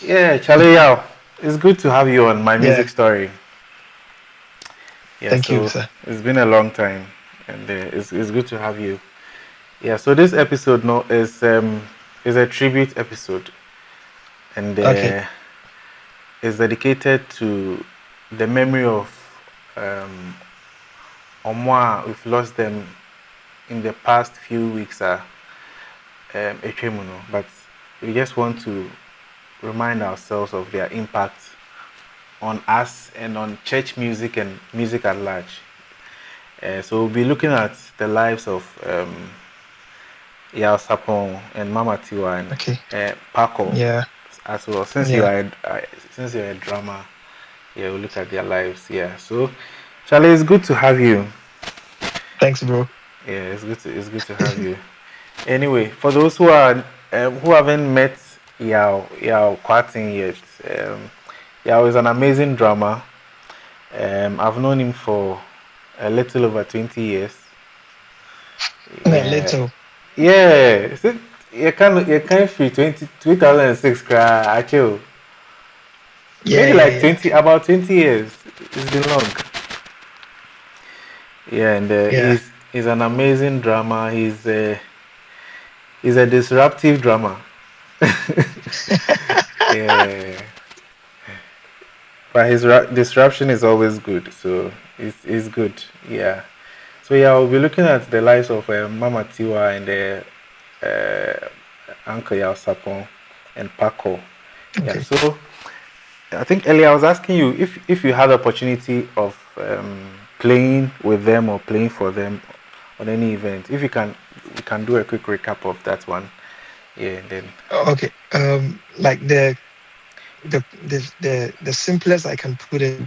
Yeah, Charlie Yao. It's good to have you on my Yeah, music story. Yeah, thank you, so sir. it's been a long time, and it's good to have you. Yeah, so this episode no is a tribute episode, and Okay. is dedicated to the memory of um Omwa. We've lost them in the past few weeks. Echemuno, but we just want to remind ourselves of their impact on us and on church music and music at large. So we'll be looking at the lives of Yao Sarpong and Mama Tiwaa and Okay. Paco Yeah. as well. Yeah. Since you're a drummer, yeah, we'll look at their lives. Yeah. So, Charlie, it's good to have you. Thanks, bro. Yeah, it's good to have you. Anyway, for those who haven't met Yao Kwatin yet, Yao is an amazing drummer. I've known him for a little over 20 years. A Yeah, little. yeah. So you can't free 2006 cry actually. Yeah, Maybe yeah, like yeah. 20 about 20 years. It's been long. Yeah, and Yeah. he's an amazing drummer. He's a disruptive drummer. Yeah, but his disruption is always good. So it's good. Yeah. So yeah, we'll be looking at the lives of Mama Tiwa and Uncle Yao Sapon and Paco. Yeah. Okay. So I think earlier I was asking you if you had the opportunity of playing with them or playing for them on any event. If you can, we can do a quick recap of that one. Yeah, and then Okay. Like the simplest I can put it.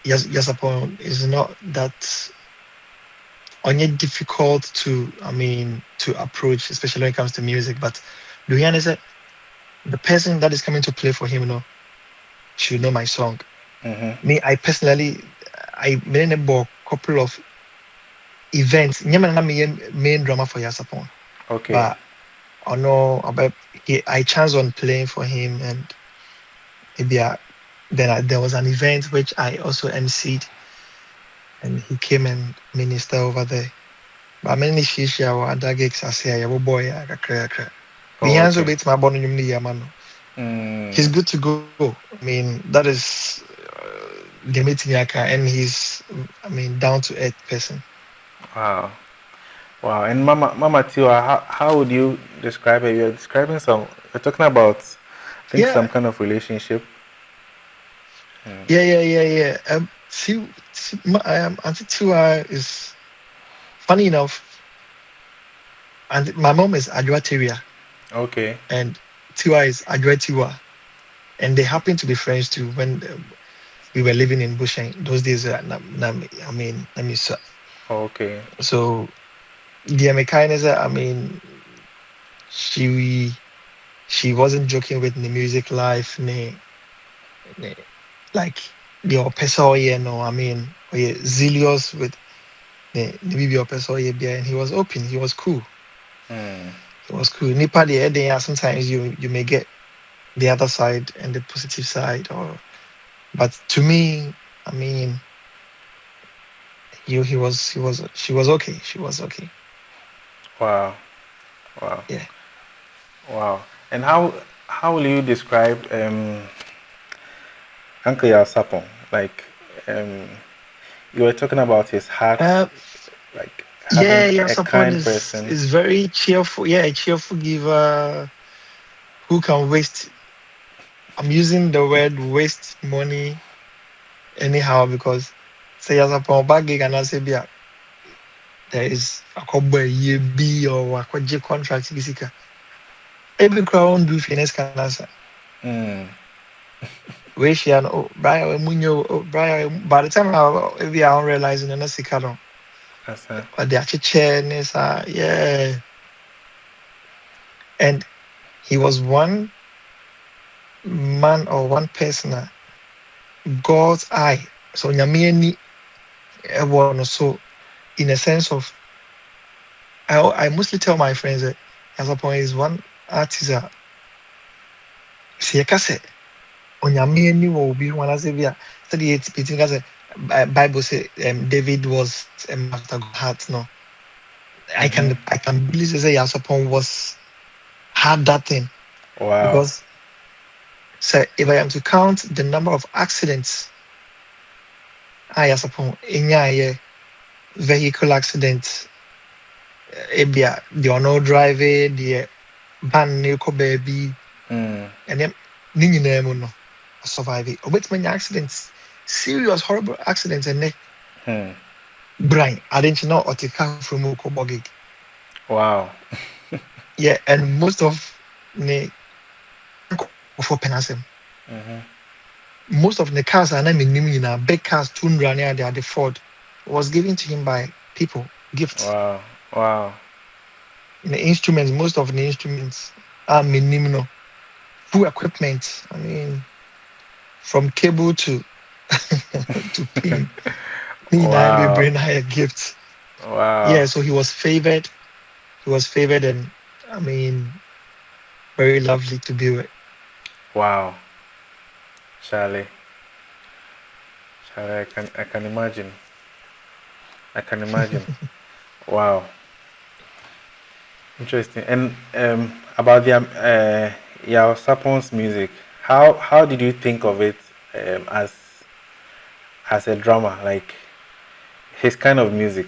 Yes, upon is not that only difficult to. I mean, to approach, especially when it comes to music. But do you understand? The person that is coming to play for him, should know my song. mm-hmm. Me, I personally, I made a couple of events. Nyama na me main drama for Yasapon, Okay, but I know about I chance on playing for him, and maybe then there was an event which I also emceed, and he came and minister over there. But many fish or other gigs I say, "Yeah, boy, I kakra." The oh hands of okay. it, my born in the Yamano. He's Mm, good to go. I mean, that is the meeting and he's, I mean, down to earth person. wow, wow. And Mama Tiwa, how would you describe it? You're describing some. You're talking about, I think, Yeah, some kind of relationship. Mm. yeah. Auntie Tiwa is funny enough. And my mom is Adwa Teria, Okay. and Tiwa is Adwa Tiwa, and they happen to be friends too. When we were living in Busheng those days, I mean, let me say. Okay. So the American I mean, she she wasn't joking with the music life, ne, like the person, I mean, zealous with the baby person, and he was open, he was cool. Mm. It was cool. Nipa the ending, sometimes you may get the other side and the positive side, but to me, I mean, she was okay. She was okay. Wow. Wow. Yeah. Wow. And how will you describe Uncle Yao Sapong? Like um, you were talking about his heart, Uh, like yeah, having yeah. a Sapon kind person. is very cheerful. Yeah, a cheerful giver who can waste. I'm using the word waste money anyhow because say as upon bag gig and I say there is a couple year B or a kwaje contract bisika. Every crown do finance canasa. Mm. We share no Brian Munyo Brian by the time I we are realizing and that's That's but the actual chairness yeah. And he was one man or one person God's eye. So nyamieni one so in a sense of I mostly tell my friends that as a point is one artist sɛ yɛka sɛ onyame ani wɔ obi ho anaasɛ bi a sɛdeɛ yɛtumi ka sɛ Bible say David was a man after God's heart. No, I can believe say Yasopon had that thing Wow. because say if I am to count the number of accidents, Yasopon in vehicle accidents, ebia the ono driving, the ban new baby, Mm. and then ni nyinaa mu no survive it. Obetumi accidents, serious horrible accidents, and ne Hmm. Brian, I didn't know or take from Mukobogig. Wow. Yeah, and most of the for penasem. Most of the cars are not in big cars, Tundra near the Ford was given to him by people, gifts. Wow. Wow. The instruments, most of the instruments are minimum. Full equipment. I mean, from cable to to pin. We Wow. bring higher gifts. Wow. Yeah, so he was favored. He was favored, and I mean, very lovely to be with. Wow. Charlie. Charlie, I can imagine. I can imagine. Wow. Interesting. And about the Yao Sapong's music, how did you think of it as a drummer? Like his kind of music.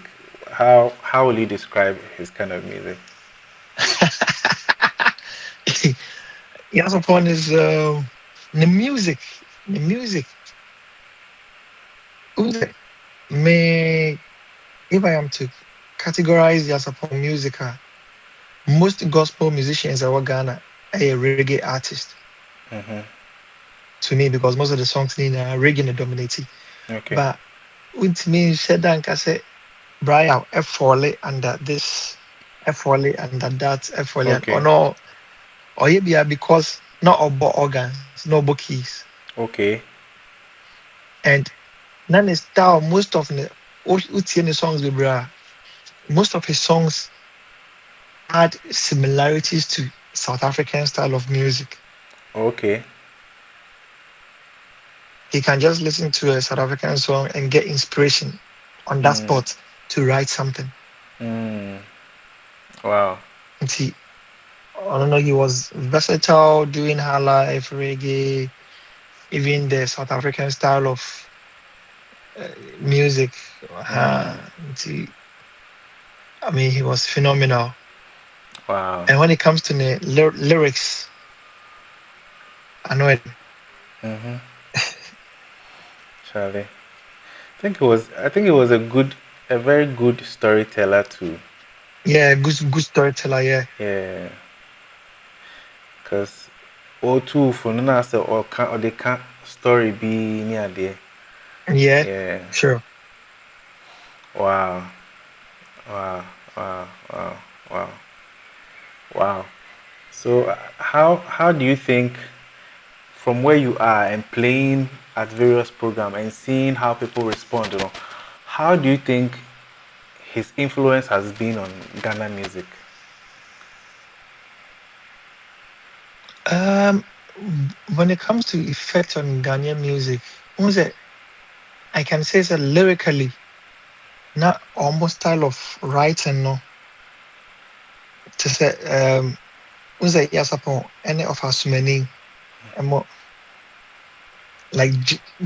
How will you describe his kind of music? Yes, upon is the music. The music. Me, if I am to categorize yes upon music, most gospel musicians are Ghana are reggae artist to me because most of the songs in reggae dominating. Okay. But with me, said I say, Brian, F Foley under this, F Foley under that, F Foley, or Okay. no, or maybe because not about organs, no about keys. Okay. And none is style, most of the songs we bra, most of his songs had similarities to South African style of music. Okay. He can just listen to a South African song and get inspiration on that spot to write something. Wow. And I don't know, he was versatile doing high life, reggae, even the South African style of music. I mean, he was phenomenal. Wow. And when it comes to the lyrics, I know it. Charlie. I think it was a very good storyteller too. Yeah, good storyteller. Yeah, Yeah. Because all two for no say or they can't story be near there. yeah, Yeah. sure. Wow. Wow. Wow. Wow. Wow. Wow. So how do you think from where you are and playing at various programs and seeing how people respond, how do you think his influence has been on Ghana music? Um, when it comes to effect on Ghanaian music, who's it? I can say that lyrically, not almost style of writing, no. To say, who's it? Yes, upon any of us many, more like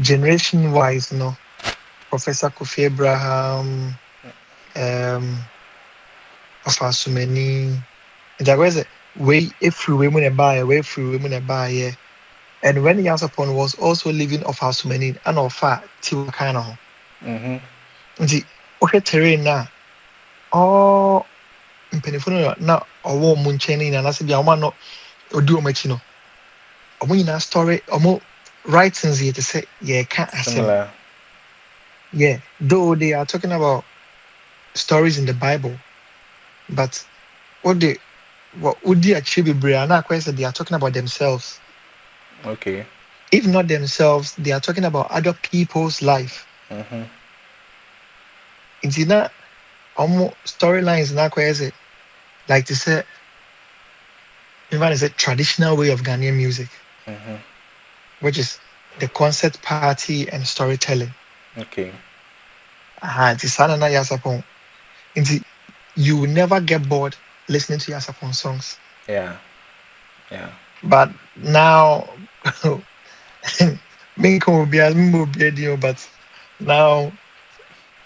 generation wise, no. Professor Kofi Abraham, um, of us many. There was a way if we women a buy, way free women a buy, yeah. And when Yasapon was also living off house many and of Tiwaa kind of. Nti wohwɛ terrain no a mpanyinfo no na ɔwɔ ɔmo nkyɛn no nyinaa anaasɛ bia ɔmo ano odi ɔmo akyi no ɔmo nyinaa story ɔmo writings yɛ te sɛ yɛreka asɛm. Similar. Yeah, though they are talking about stories in the Bible, but what wodi akyire bebree a na akɔyɛ sɛ they are talking about themselves. Okay. If not themselves, they are talking about other people's life. Nti na ɔmo storylines na akɔyɛ sɛ like to say, even is a traditional way of Ghanaian music. Mm-hmm. which is the concert party and storytelling. Okay. Nti sana na Yasapon. Nti you will never get bored listening to Yasapon songs. Yeah. Yeah. But now, but now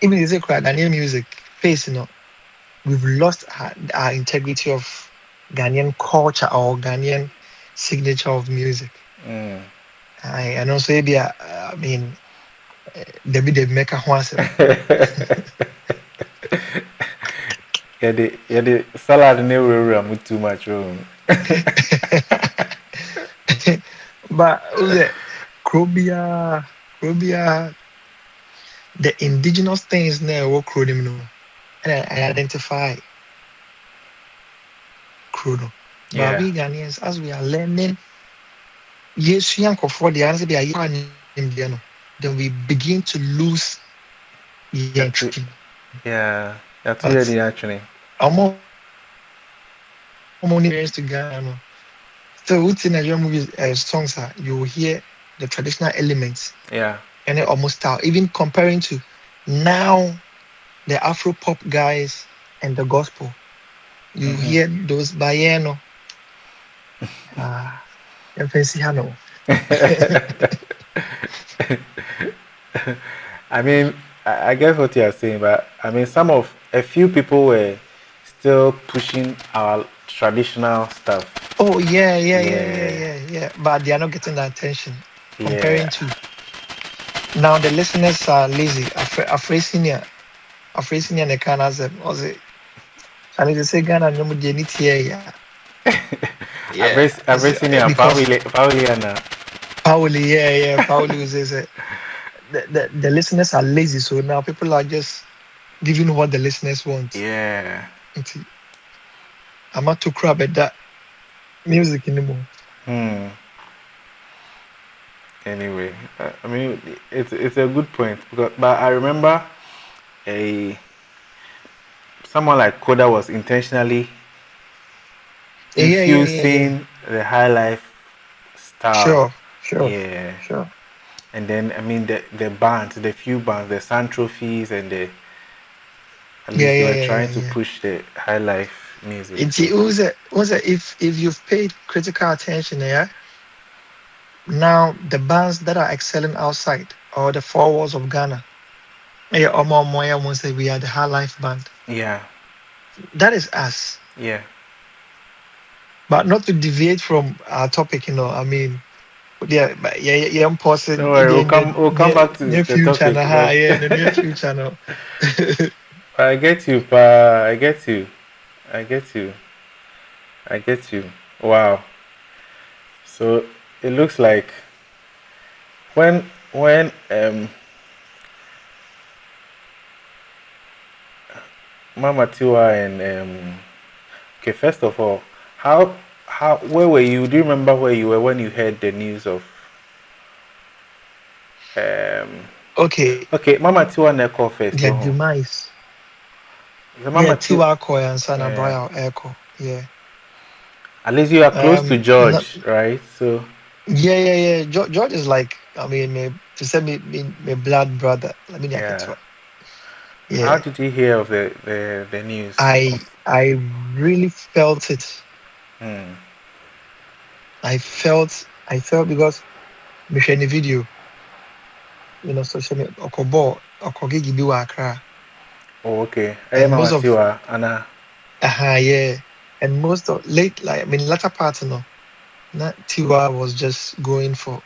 even if they cry Ghanaian music, face we've lost our integrity of Ghanaian culture or Ghanaian signature of music. Mm. And also maybe I mean they make a once. Yeah, the salad never with too much room. But the Krobia, the indigenous things now what Kronim no, and I identify Krono. But Yeah. we Ghanaians, as we are learning, yes, young for the answer be a young then we begin to lose the Yeah. entry. Yeah. Yeah. Too But ready actually. I'm only to Ghana. No. So what's in Nigerian movies songs are you will hear the traditional elements Yeah. and it almost style. Even comparing to now the Afro pop guys and the gospel, you Mm-hmm. hear those Bayano, Hano. I mean, I guess what you are saying, but I mean, a few people were still pushing our traditional stuff. Oh Yeah, yeah. But they are not getting the attention yeah, comparing to now the listeners are lazy. Afraid senior the can as them. Was it? And they say Ghana no more here. Yeah. Yeah. I've seen your Because Pauliana. Pauli was say the listeners are lazy, so now people are just giving what the listeners want. Yeah. Nti, I'm not too crap at that music anymore. Hmm. Anyway, I mean, it's a good point because, but I remember a someone like Koda was intentionally Yeah. infusing the high life style. Sure, sure, Yeah. sure. And then I mean the bands, the few bands, the Sun Trophies and the at least they were trying to Yeah. push the high life music. It's So if you've paid critical attention, yeah. Now the bands that are excelling outside or the four walls of Ghana, yeah, Omo Moya won't say we are the high life band. yeah, That is us. yeah. But not to deviate from our topic, I mean, but I'm Don't pausing worry, in the we'll come back to near the future, topic, but in the near future, no. I get you, pa. I get you. I get you. I get you. Wow. So it looks like when Mama Tiwa and okay, first of all, how where were you? Do you remember where you were when you heard the news of um Okay, okay, Mama Tiwa Neko first, their oh. demise. The Yeah, Mama Tiwa, Tiwa Koy and Sana yeah. Brian Echo. Yeah. At least you are close to Not, George, right? So yeah. George is like, I mean, to say me blood brother. Let me get yeah. to it. How Yeah. did you hear of the news I of I really felt it. hmm, I felt because me share the video, social media, Okobo, Okogigi Biwa Accra. oh okay. Hey And Mama most of Tiwa, Anna. yeah. And most of late, like I mean latter part, not Tiwa was just going for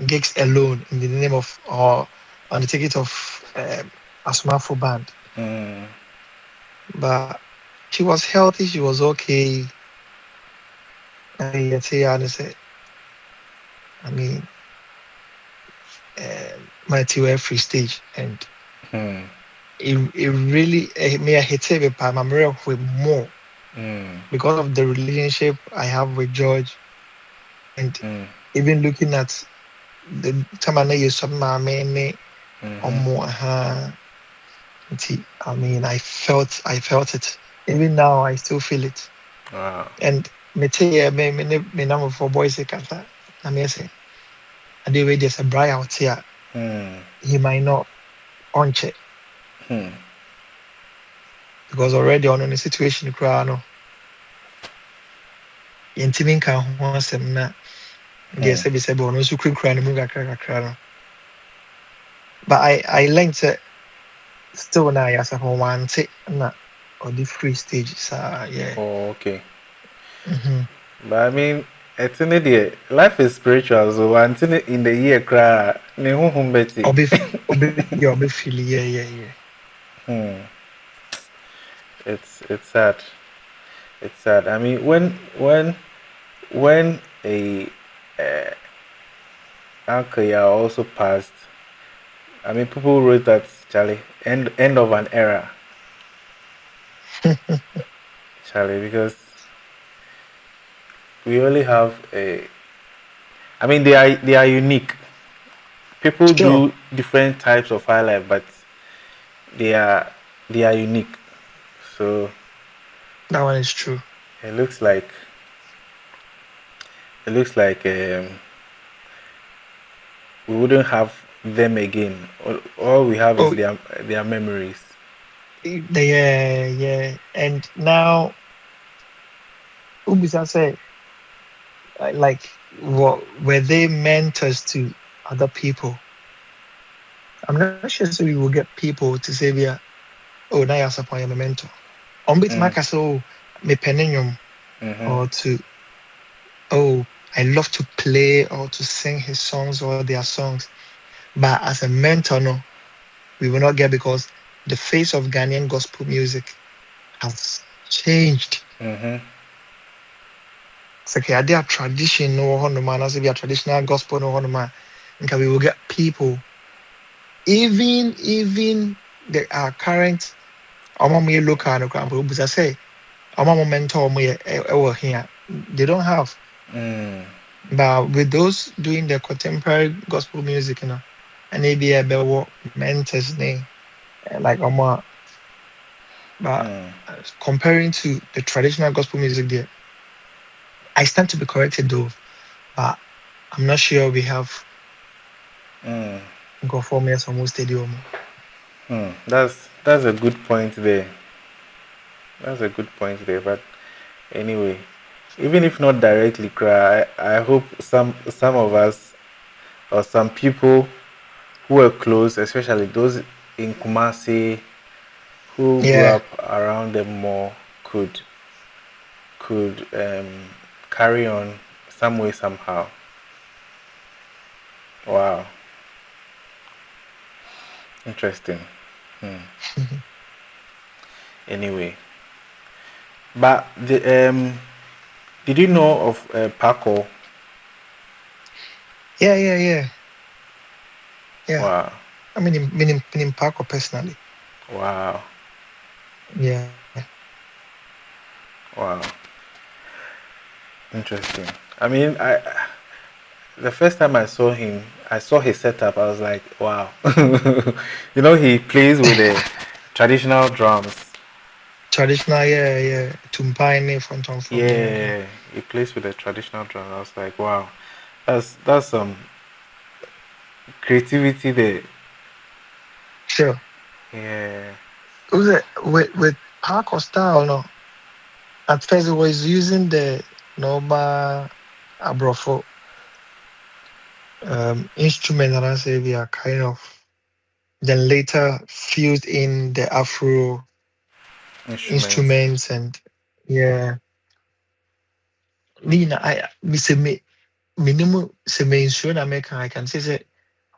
gigs alone in the name of or on the ticket of a Asmafo band. Hmm. But she was healthy, she was okay. I say honestly, I mean, my Tiwa free stage and Hmm. it really me I hit it by my mirror with more Hmm. because of the relationship I have with George and Hmm. even looking at the time I know you saw Maame or Mm-hmm. more. I mean, I felt it. Even now, I still feel it. Wow. And me tell you, me number for boys kasa. I mean, say, and the way there's a bright out here, Hmm. he might not on check Hmm. because already on the situation, cry no, intimate can one sem na, Hmm. there's a bit about no sukri cry no muga kra no. But I learned that still now, yes, I want to na or the free stages, yeah. Oh, okay. Mm-hmm. But I mean, it's in the life is spiritual, so until in the year cry, ne hum beti. Yeah, Obi feel, yeah. Hmm. It's sad. It's sad. I mean, when a uncle yeah also passed. I mean, people wrote that Charlie end of an era, Charlie, because we only have a. I mean, they are unique. People Sure, do different types of high life, but they are they are unique. So that one is true. it looks like it looks like we wouldn't have them again. All we have is Oh, their memories. yeah. And now, Ubisa say, like, what were they mentors to other people? I'm not sure so we will get people to say, yeah, oh, now you're a mentor. On bit Mm. Maka, so me peninium Mm-hmm. or to, oh, I love to play or to sing his songs or their songs. But as a mentor, no, we will not get because the face of Ghanaian gospel music has changed. Mm-hmm. It's okay, are there tradition no one man as if a traditional gospel no one man. Okay, we will get people, even the current me local no crap, but I say mentor me here. They don't have. Mm. But with those doing the contemporary gospel music, and maybe a better mentors name like but Mm. comparing to the traditional gospel music there, I stand to be corrected though, but I'm not sure we have Mm. go for me as almost stadium. That's a good point there. That's a good point there. But anyway, even if not directly, cry. I hope some of us or some people who were close, especially those in Kumasi who grew Yeah. up around them more, could carry on some way somehow. Wow, interesting. Hmm. Anyway, but did you know of Paco? Yeah. Yeah. Wow, I mean, Paco personally. wow, Yeah. wow. Interesting. I mean, I the first time I saw him, I saw his setup. I was like, wow. He plays with the traditional drums. Traditional, yeah. Tumpaine from yeah. Yeah, he plays with the traditional drums. I was like, wow, that's some creativity there. Sure. Yeah. Was it with Paco style, no? At first, it was using the normal abrofo instrument, and I say we are kind of. Then later fused in the Afro Instruments. instruments and yeah. Me, me say minimum say me ensure that I can say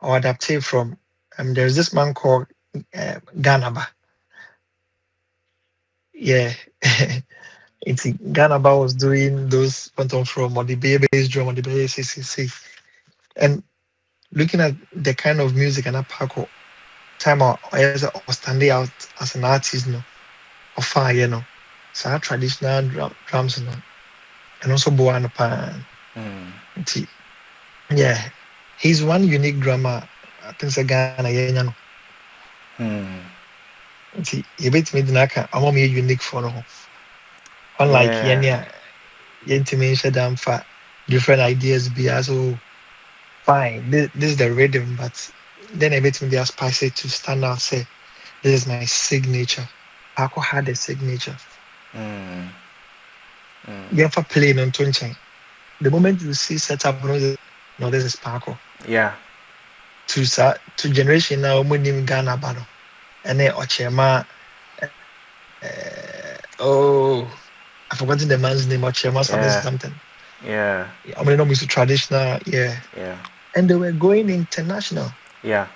or adapt it from. There's this man called Ganaba. Yeah. It's Ganaba was doing those quantum from or the bass drum or the bass CCC. And looking at the kind of music and that Paco time or standing out as an artist, no, or fire, So our traditional drums, and also Boano Pan. Hmm. Yeah. He's one unique drummer. I think it's a Ghana, yeah, Hmm. you bet me the I'm unique for no. Unlike Yeah. Yenya, Yentimin Shadam for different ideas be as oh fine. This is the rhythm, but then everything they are spicy to stand out. Say, this is my signature. Paco had a signature. Mm. Mm. You have a plane on Tunchang. The moment you see setup, no, this is Paco. Yeah. To generation now, we name Ghana Bano. And then Ochema, oh, I've forgotten the man's name, Ochema something Yeah. something. Yeah. I mean, no, Mr. Traditional, yeah. Yeah. And they were going international. Yeah.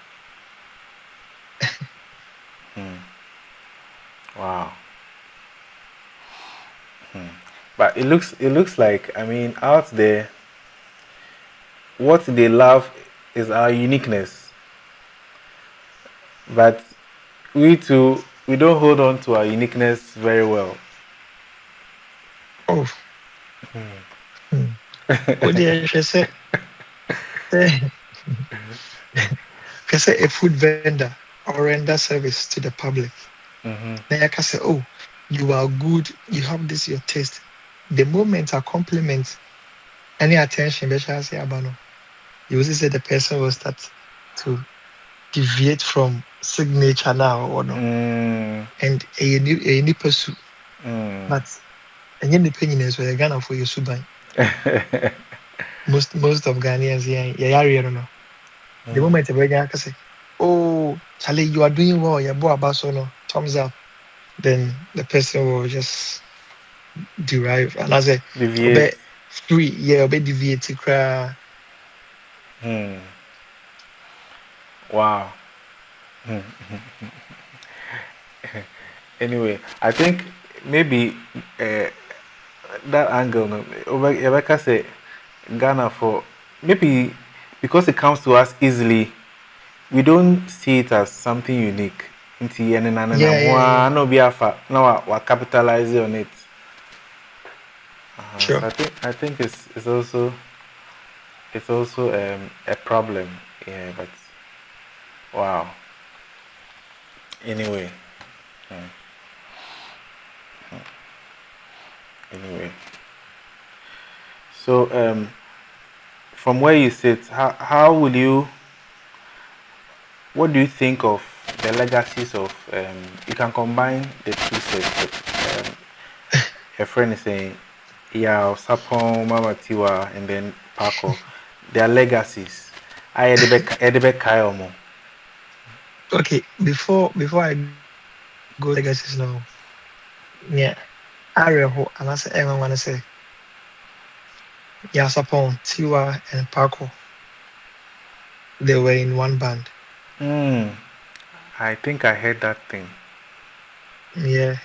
Hmm. Wow. Hmm. But it looks like, I mean, out there, what they love is our uniqueness. But we too, we don't hold on to our uniqueness very well. Oh, oh dear, she said, say, say a food vendor or render service to the public. Mm-hmm. Then I can say, oh, you are good, you have this, your taste. The moment I compliment any attention, they shall say, Abano, you will see say the person will start to deviate from signature now or no. Mm. And a new pursue. Mm. But and then the pain is where Ghana for your subai. Most of Ghanaians, yeah, no. The Mm. moment the Ghanaian can say, oh, Charlie, you are doing well, your boy Abaso, no, thumbs up. Then the person will just derive. And I say, Deviate. obey free, yeah, obey deviate to cry. Hmm. Wow. Hmm. Anyway, I think maybe that angle, no, Rebecca say Ghana for maybe because it comes to us easily, we don't see it as something unique. Nti ene na na Yeah. no be afa now we capitalize on it. So Sure. I think it's also a problem. Yeah, but wow. Anyway, hmm, anyway. So from where you sit, how will you? What do you think of the legacies of? You can combine the two sets. A friend is saying, yeah, Sarpong, Mama Tiwaa, and then Paco. Their legacies. I Edebe Kayomo. Okay, before I go legacies now, yeah, Ariel, and I say, everyone want to say, Yasapon, Tiwa, and Paco, they were in one band. Hmm. I think I heard that thing. Yeah.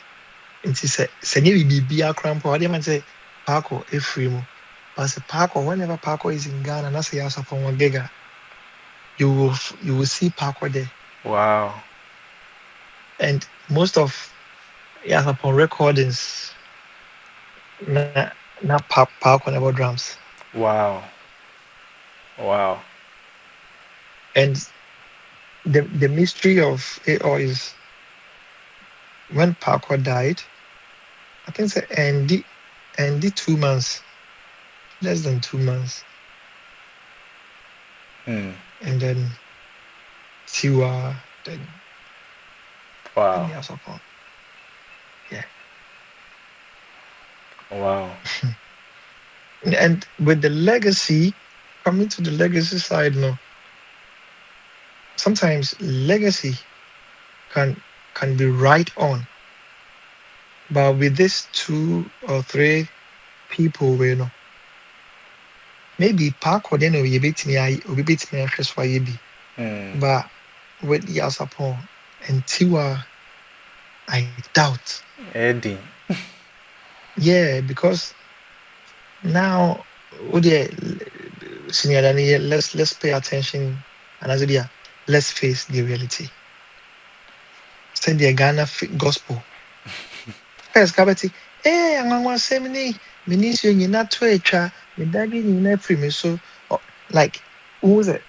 Nti sɛ nyɛ biribiara koraa mpo a ɔde ma sɛ Paco ɛfiri mu. But sɛ Paco, whenever Paco is in Ghana, na sɛ Yasapon wɔ gig a, you will see Paco there. Wow. And most of Yasapon recordings na Paco never drums. Wow. Wow. And the mystery of it all is when Paco died, I think say Andy 2 months, less than 2 months, Hmm. and then Tiwa, then Wow. Yasapon. Yeah. Wow. And with the legacy, coming to the legacy side now, sometimes legacy can be right on. But with these 2 or 3 people, maybe Park or then we bit me I will bit me bi. Hmm. But with Yasapon and Tiwa, I doubt. Eddie. Yeah, because now senior let's pay attention and as let's face the reality. Send the Ghana gospel. First, kabati, anwanwa semini, minisio nyina to etwa, midagi nyina free me so, like, who's it?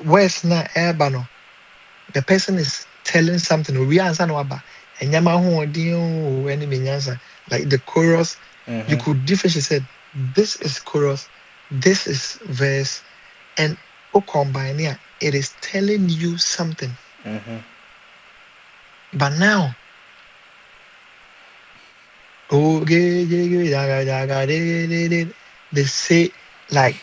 Where's na no? The person is telling something, we answer no aba, and yama ho odin any minyansa, like the chorus, you Mm-hmm. could differentiate, said, this is chorus, this is verse, and combine it, it is telling you something. Mm-hmm. But now, oh, they say like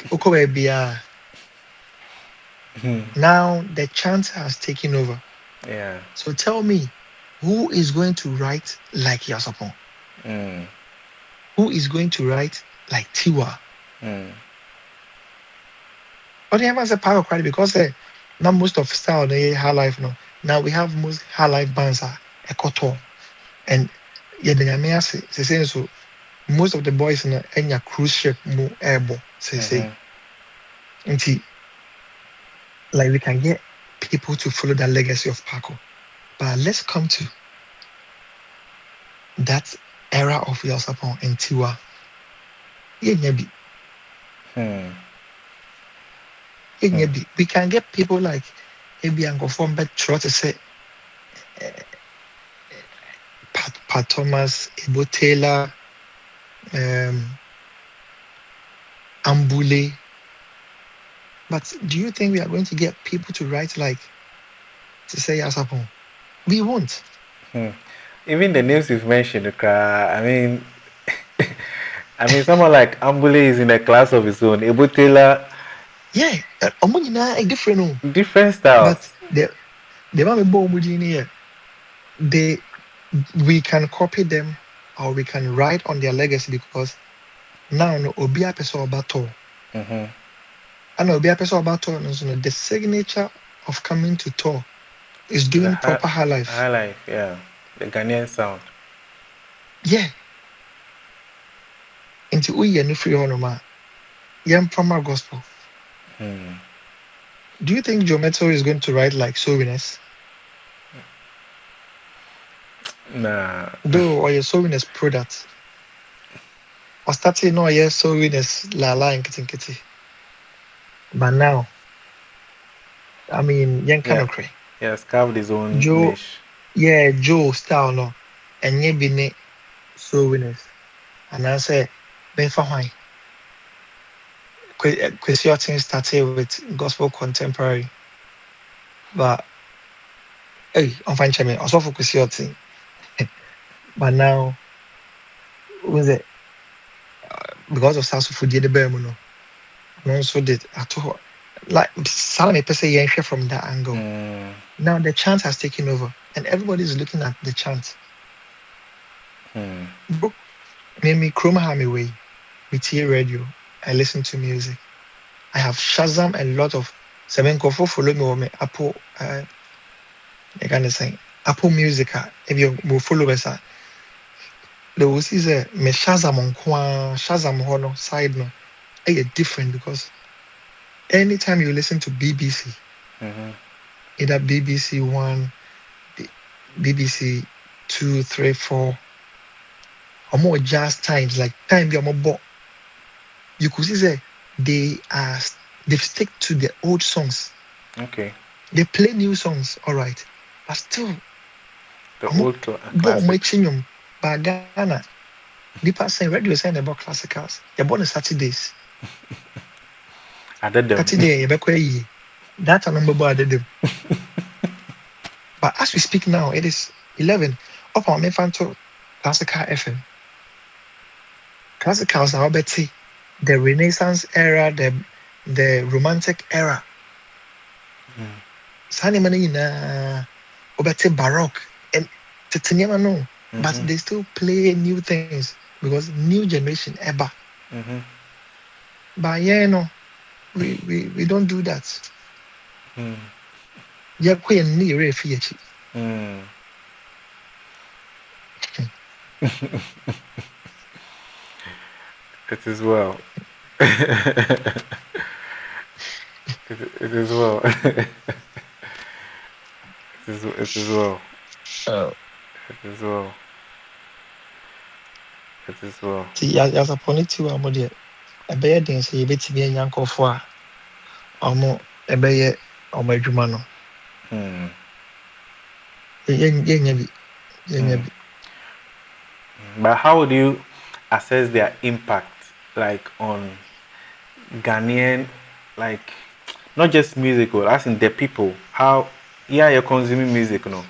now the chant has taken over. Yeah. So tell me, who is going to write like Yasopon? Mm. Who is going to write like Tiwaa? Mm. But they have a power quite because now most of style they high life no. Now we have most high life bands are a koto and yeah the Nyame say so most of the boys in a cruise ship mo airborne say Mm-hmm. until like we can get people to follow that legacy of Paco. But let's come to that era of Yosapon and Tiwa. Yeah, maybe. Hmm. Yeah, Hmm. maybe. We can get people like maybe Uncle Form but try to say Pat Thomas, Ebo Taylor, um, Ambule. But do you think we are going to get people to write like to say Yosapon? We won't. Hmm. Even the names you've mentioned, I mean, someone like Ambule is in a class of his own. Ebutela, Yeah, a different no. different But styles. the man here, they we can copy them or we can write on their legacy because now no obi apese obato Mm-hmm. and obi apese obato no so no, the signature of coming to tour is The doing proper high life. high life, yeah. The Ghanaian sound. Yeah, into uye no free honoma. Yam from gospel. Hmm. Do you think Joe Metto is going to write like Sowiness? Nah. Though or your Sowiness product or starting no yes Sowiness la la and kitty. But now, I mean, young kind Yeah. of cray. He has carved his own Joe, niche. yeah, Joe style no, and ye be ne Sowiness. And I say, Ben Fahwai, Kwesi Otin started with gospel contemporary, but hey, I'm fine, Chemi, also for Kwesi Otin. But now, was it because of South Food, the Bermuno, and also did at all. Like Salome per se, yeah, from that angle. Mm. Now the chant has taken over, and everybody is looking at the chant. Hmm. Bro, me Chroma Hami way, me tea radio, I listen to music. I have Shazam a lot of seven go follow me on me Apple I can say Apple Music if you will follow us the will see say me Shazam on Shazam hono side no different because anytime you listen to BBC, Mm-hmm. either BBC One, B- BBC two, three, four, or more jazz times like time be more you could see say they are they stick to the old songs. Okay. They play new songs, all right, but still, The I'm old born my classics. chinyum. But Ghana, nipa saying radio saying about classicals. You're born on Saturdays. I did them. Saturday, you're back where that a number board them. But as we speak now, it is 11. Up on me fan to classical FM. Classicals are betty the Renaissance era, the Romantic era. Sani mani na obeti Baroque and Titanium no. But Mm-hmm. they still play new things because new generation ever. Mm-hmm. But yeah, no, we don't do that. Mm. Yeah, queen ni refi. Mm. It is well. it, it is well. It is well. Oh. It is well. It is well. See, as a ponytail, I'm there. A bear didn't say a bit to be a young of war. Omo, a bear or my jumano. Hmm. Yen Hmm. yabi. But how would you assess their impact, like on Ghanaian, like not just musical, as in the people, how you're consuming music, no.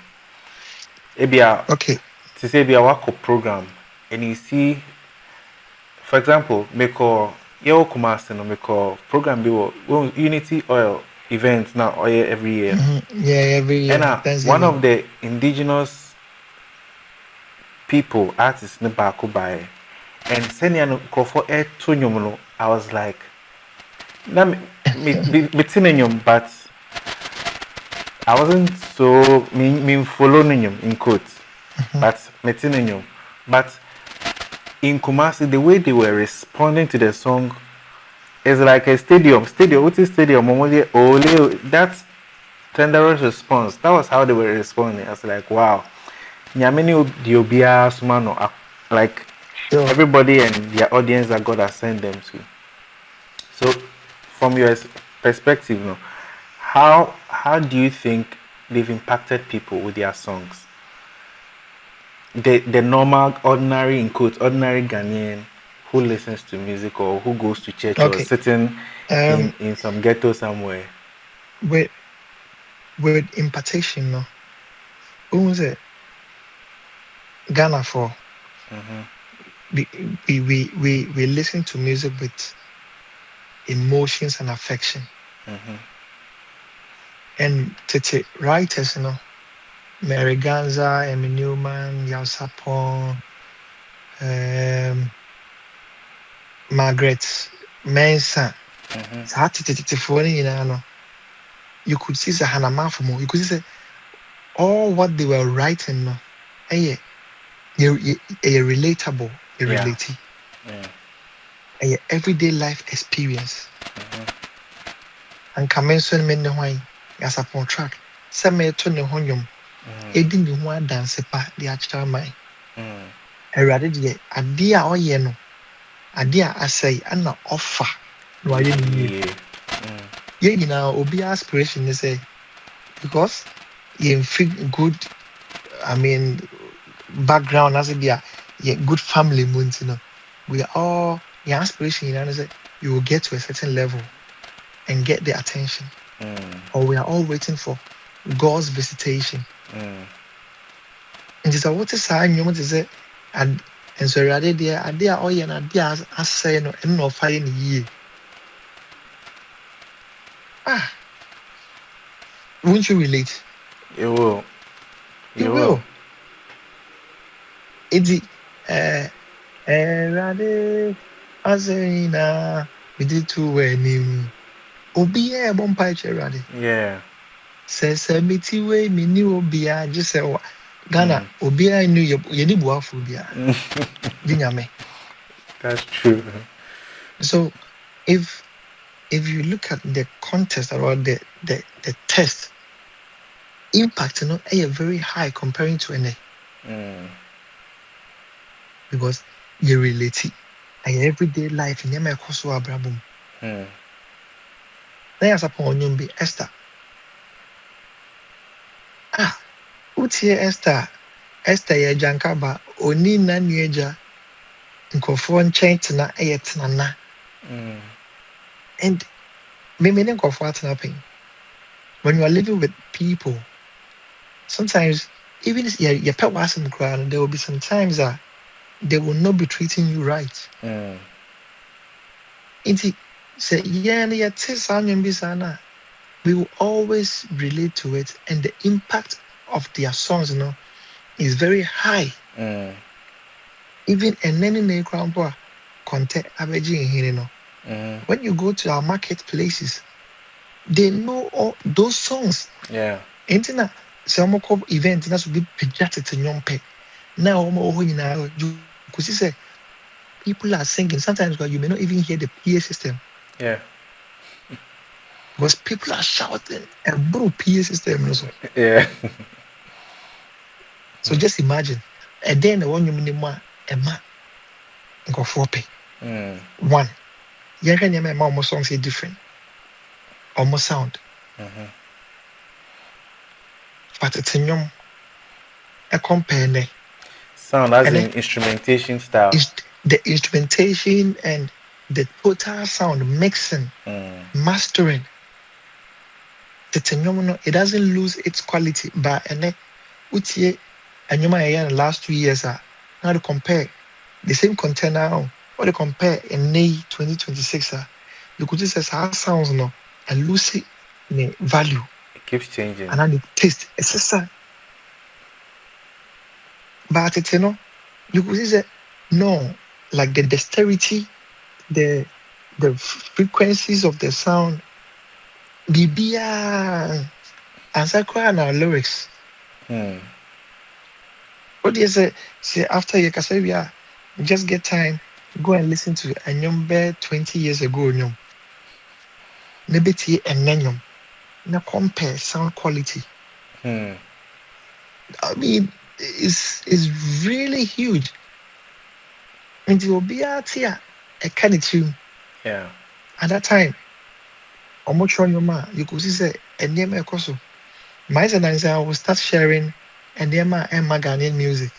Ebia, Okay. to say a work program, and you see, for example, make a your Kumasi no make a program be Unity Oil event now oil every year. Yeah, every year. And one Thanksgiving. of the indigenous people artists ne back by and senior no for air to no, I was like, na me but I wasn't so me following him in quotes, but me but in Kumasi the way they were responding to the song is like a stadium. What is stadium? Ole, that's tenderous response. That was how they were responding. I was like, wow. Nyamini diobia sumano, like Sure. everybody and their audience that God has sent them to. So, from your perspective, no, how do you think they've impacted people with their songs? The normal, ordinary in quotes, ordinary Ghanaian who listens to music or who goes to church or Okay. sitting in some ghetto somewhere. With impartation, no. Who was it? Ghana for. We listen to music with emotions and affection. And tete writers, you know, Mary Ganza, Emmy Newman, Sarpong, Margaret Mensah. Saa tetetefoɔ no nyinaa no, you could see Hanamafo, you could see all what they were writing, no, relatable, relating, everyday life experience. And Kamenson men no why as upon track. Some may turn the honium. Aiding the one dance pa the actual mind. A radid a dear or yeno. A dear I say, and not offer. No, I didn't. You know, obi aspiration is say because you feel good. I mean, background as a dear, good family moons, you know. We are all your aspiration, you know, you will get to a certain level and get the attention. Or we are all waiting for God's visitation. And it's a what is I know is it and so rather there are there all and there as say no and no fire in the year. Won't you relate? You will. You will. It's rather as a we did two when Obi a bumpy ready. Yeah. Says a mitty way, me knew Obi, I just say Ghana, Obi, I knew you need phobia. Dinyame. That's true. So if you look at the contest or the test, impact you know very high comparing to any. Because you relate it and everyday life in your so abrabum. There's upon you be Esther. What's here Esther? Esther ye jankaba oni na nieja nkofo nchen tena tena na. And me nkofo atena pen. When you are living with people, sometimes even if you pet was in the crowd, there will be some times that they will not be treating you right. Inti say we will always relate to it, and the impact of their songs, you know, is very high. Even and any crown content averaging here, you know. When you go to our marketplaces, they know all those songs. Yeah. Ain't some event that should be pediatric in young pet. Now, you could see people are singing. Sometimes you may not even hear the PA system. Yeah. Because people are shouting and bro PA system also. Yeah. So just imagine. And then the one you mean a ma go for pay. One. Yeah, can you my almost songs are different. Almost sound. But it's in your a compare. Sound as in instrumentation style. The instrumentation and the total sound mixing, mastering. it doesn't lose its quality. But and utie and you might in the last 2 years now to compare the same content now or to compare in May 2026 you could just say how sounds no and lose it the value It keeps changing. and then the taste. It's just but it's you could say no, like the dexterity, the frequencies of the sound, bibia and sakra na lyrics. What do you say after you can just get time, go and listen to a number 20 years ago nyom. Nebeti and nenyom. Na compare sound quality. I mean, it's really huge. And you will be out here a kind of tune. Yeah. At that time, almost on your man, you could see say and near my coso. My son and I will start sharing and near my and Ghanaian music.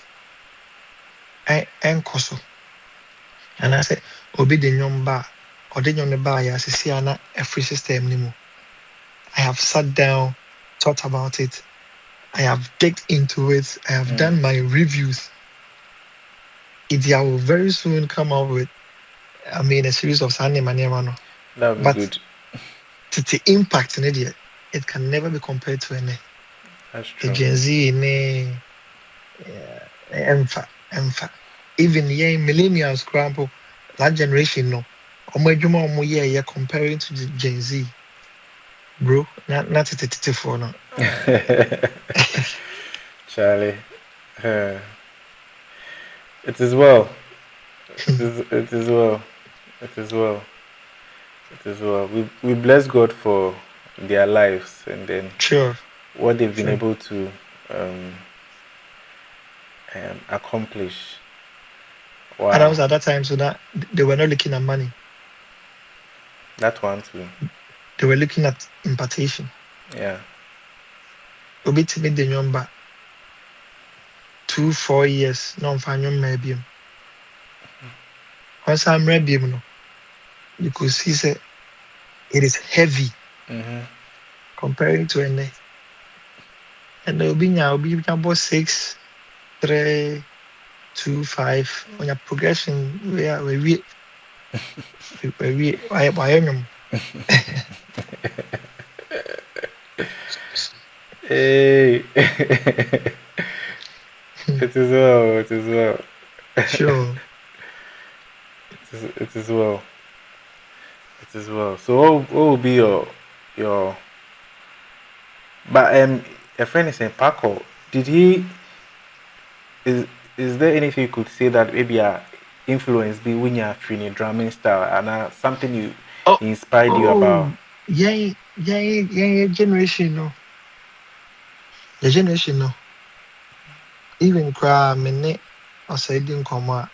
And coso. And I said, Obi the nyomba or the nyomba ya see a free system anymore. I have sat down, thought about it. I have digged into it. I have done my reviews. It will very soon come out with, a series of Sunday Maniamano. That would be good. The impact in it, it can never be compared to any. That's true. Gen Z, even millennials, grandpa, that generation, no. Or comparing to the Gen Z. Bro, not it for no. Charlie, it is well. It is well. We bless God for their lives and then what they've been able to accomplish. Wow. And I was at that time, so that they were not looking at money. That one too. They were looking at impartation. Yeah. Obi to me the number 2-4 years. No, I'm fine. Maybe. Once I'm ready, you could see say it is heavy comparing to any. And there will be about 6, 3, 2, 5 on your progression. We Hey. It is well. Sure. It is well. So what will be your but a friend is saying Paco, is there anything you could say that maybe influence be when you're feeling drumming style and something you inspired you about? Yeah, generation no. The generation no. Even cry minute or say didn't come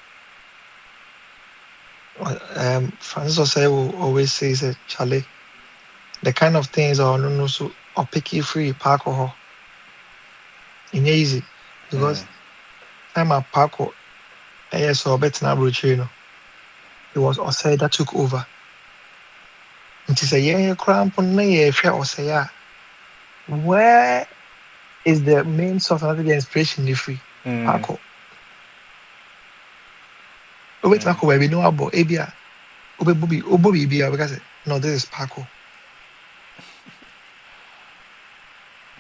Francis Osei will always say that Charlie, the kind of things no so or picky free park in easy because time at park so better now it was Osei that took over. It is a cramp on me Osei. Where is the main source of the inspiration if free park? Wait, Paco, where we know about Abia, Obobi, because no, this is Paco.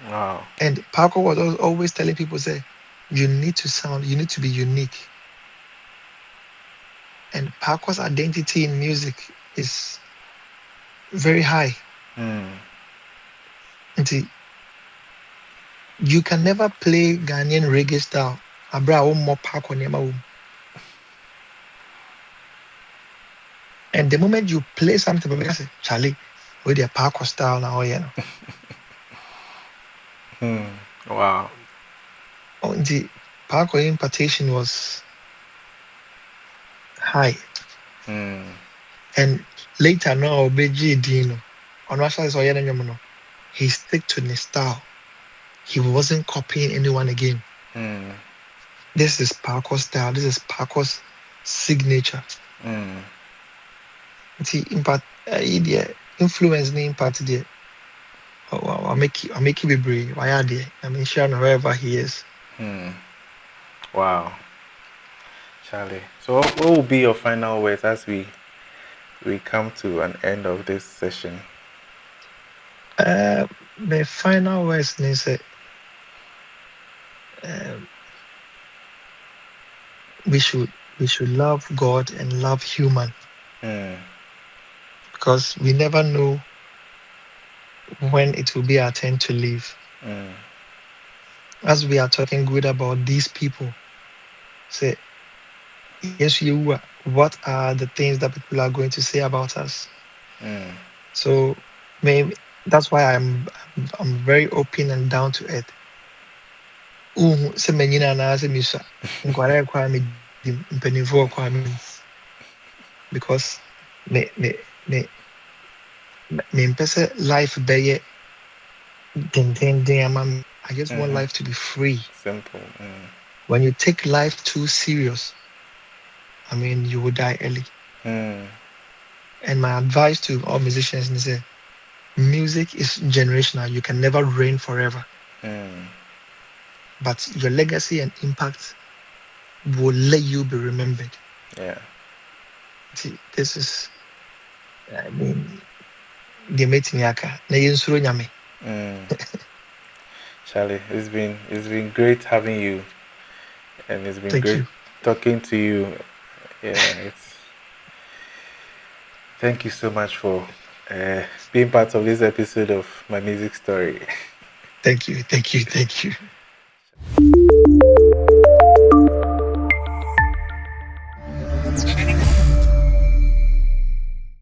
Wow. And Paco was always telling people, say, you need to be unique. And Paco's identity in music is very high. You can never play Ghanaian reggae style. Abra more Paco Nema. And the moment you play something, people say, Charlie, with their Paco style now, Wow. The Paco impartation was high. And later now, Beji Dino, on Russia is he stick to his style. He wasn't copying anyone again. This is Paco's style. This is Paco's signature. See, impact, influence the impact there. I'll make you be brave. Why are they? I mean, share wherever he is. Wow, Charlie. So, what will be your final words as we come to an end of this session? The final words is we should love God and love human because we never know when it will be our turn to leave. As we are talking good about these people, say yes, what are the things that people are going to say about us? So maybe that's why I'm very open and down to earth. Sɛ manyini anaasɛ mesua nkware ɛkɔ a medi mpanimfoɔ ɛkɔ a medi because me mempɛ sɛ life bɛyɛ dendenden ama me. I just want life to be free. Simple. When you take life too serious, I mean, you will die early. And my advice to all musicians is that music is generational. You can never reign forever. But your legacy and impact will let you be remembered. Yeah. See, this is, I mean, the metiniaka. Na yensuro nyame. Charlie, it's been great having you, and it's been Thank great you. talking to you. Yeah, thank you so much for being part of this episode of my music story. Thank you. Thank you. Thank you.